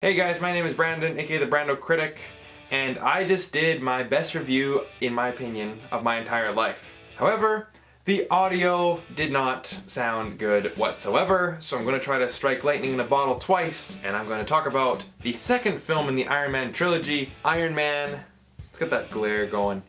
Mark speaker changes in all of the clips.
Speaker 1: Hey guys, my name is Brandon, aka the Brando Critic, and I just did my best review, in my opinion, of my entire life. However, the audio did not sound good whatsoever, so I'm going to try to strike lightning in a bottle twice, and I'm going to talk about the second film in the Iron Man Trilogy, Iron Man, let's get that glare going,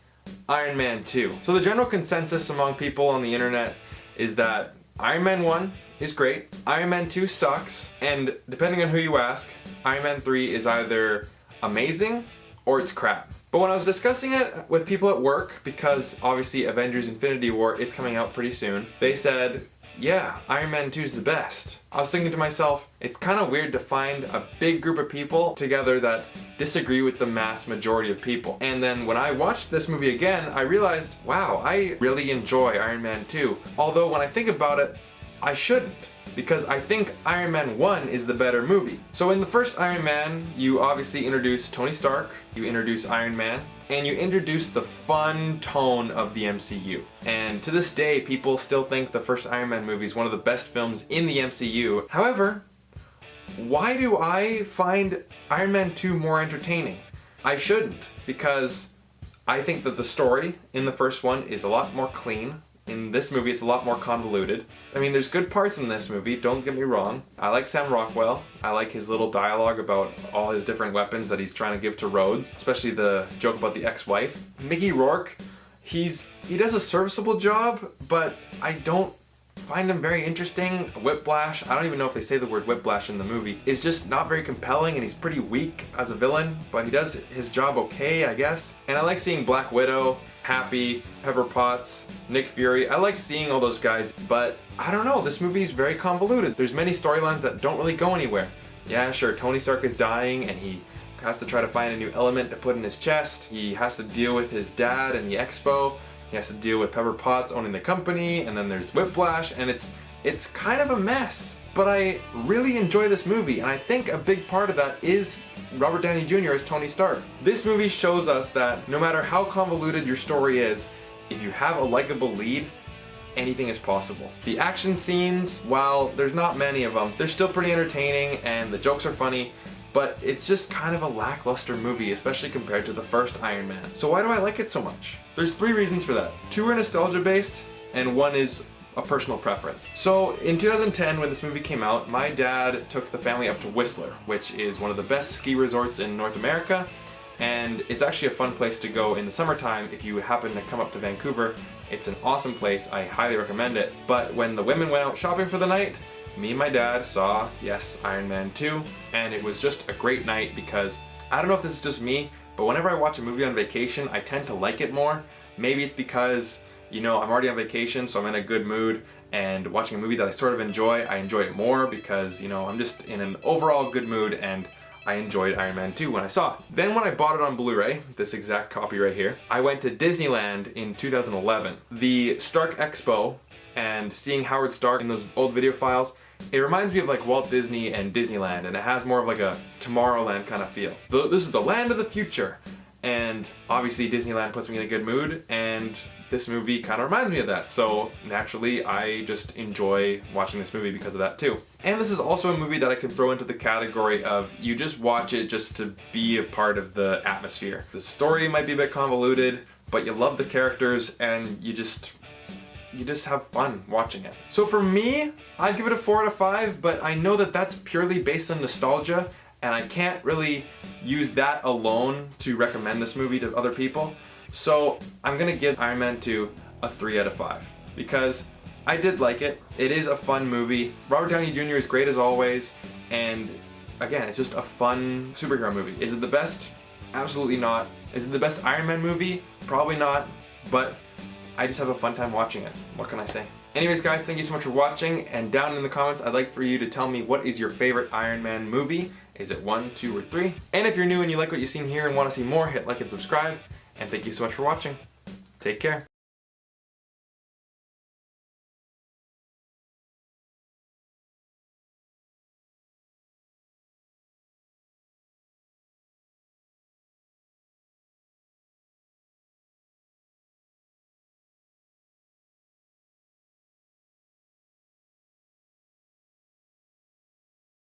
Speaker 1: Iron Man 2. So the general consensus among people on the internet is that Iron Man 1 is great, Iron Man 2 sucks, and depending on who you ask, Iron Man 3 is either amazing or it's crap. But when I was discussing it with people at work, because obviously Avengers Infinity War is coming out pretty soon, they said, yeah, Iron Man 2 is the best. I was thinking to myself, it's kind of weird to find a big group of people together that disagree with the mass majority of people. And then when I watched this movie again, I realized, wow, I really enjoy Iron Man 2. Although when I think about it, I shouldn't, because I think Iron Man 1 is the better movie. So in the first Iron Man, you obviously introduce Tony Stark, you introduce Iron Man, and you introduce the fun tone of the MCU. And to this day, people still think the first Iron Man movie is one of the best films in the MCU. However, why do I find Iron Man 2 more entertaining? I shouldn't, because I think that the story in the first one is a lot more clean. In this movie, it's a lot more convoluted. I mean, there's good parts in this movie, don't get me wrong. I like Sam Rockwell. I like his little dialogue about all his different weapons that he's trying to give to Rhodes, especially the joke about the ex-wife. Mickey Rourke, he does a serviceable job, but I don't find him very interesting. Whiplash, I don't even know if they say the word whiplash in the movie, is just not very compelling, and he's pretty weak as a villain, but he does his job okay, I guess. And I like seeing Black Widow, Happy, Pepper Potts, Nick Fury. I like seeing all those guys, but I don't know, this movie is very convoluted. There's many storylines that don't really go anywhere. Yeah, sure, Tony Stark is dying and he has to try to find a new element to put in his chest. He has to deal with his dad and the Expo. He has to deal with Pepper Potts owning the company, and then there's Whiplash, and it's kind of a mess. But I really enjoy this movie, and I think a big part of that is Robert Downey Jr. as Tony Stark. This movie shows us that no matter how convoluted your story is, if you have a likable lead, anything is possible. The action scenes, while there's not many of them, they're still pretty entertaining and the jokes are funny, but it's just kind of a lackluster movie, especially compared to the first Iron Man. So why do I like it so much? There's 3 reasons for that. 2 are nostalgia based, and 1 is a personal preference. So in 2010, when this movie came out, my dad took the family up to Whistler, which is one of the best ski resorts in North America, and it's actually a fun place to go in the summertime if you happen to come up to Vancouver. It's an awesome place, I highly recommend it. But when the women went out shopping for the night, me and my dad saw, yes, Iron Man 2, and it was just a great night because, I don't know if this is just me, but whenever I watch a movie on vacation, I tend to like it more. Maybe it's because, you know, I'm already on vacation, so I'm in a good mood, and watching a movie that I sort of enjoy, I enjoy it more because, you know, I'm just in an overall good mood, and I enjoyed Iron Man 2 when I saw it. Then when I bought it on Blu-ray, this exact copy right here, I went to Disneyland in 2011. The Stark Expo, and seeing Howard Stark in those old video files, it reminds me of like Walt Disney and Disneyland, and it has more of like a Tomorrowland kind of feel. This is the land of the future, and obviously Disneyland puts me in a good mood, and this movie kind of reminds me of that, so naturally I just enjoy watching this movie because of that too. And this is also a movie that I can throw into the category of you just watch it just to be a part of the atmosphere. The story might be a bit convoluted, but you love the characters and you just have fun watching it. So for me, I'd give it a 4 out of 5, but I know that that's purely based on nostalgia, and I can't really use that alone to recommend this movie to other people. So I'm gonna give Iron Man 2 a 3 out of 5 because I did like it. It is a fun movie. Robert Downey Jr. is great as always, and again, it's just a fun superhero movie. Is it the best? Absolutely not. Is it the best Iron Man movie? Probably not, but I just have a fun time watching it. What can I say? Anyways guys, thank you so much for watching, and down in the comments I'd like for you to tell me what is your favorite Iron Man movie. Is it 1, 2, or 3? And if you're new and you like what you've seen here and want to see more, hit like and subscribe. And thank you so much for watching. Take care.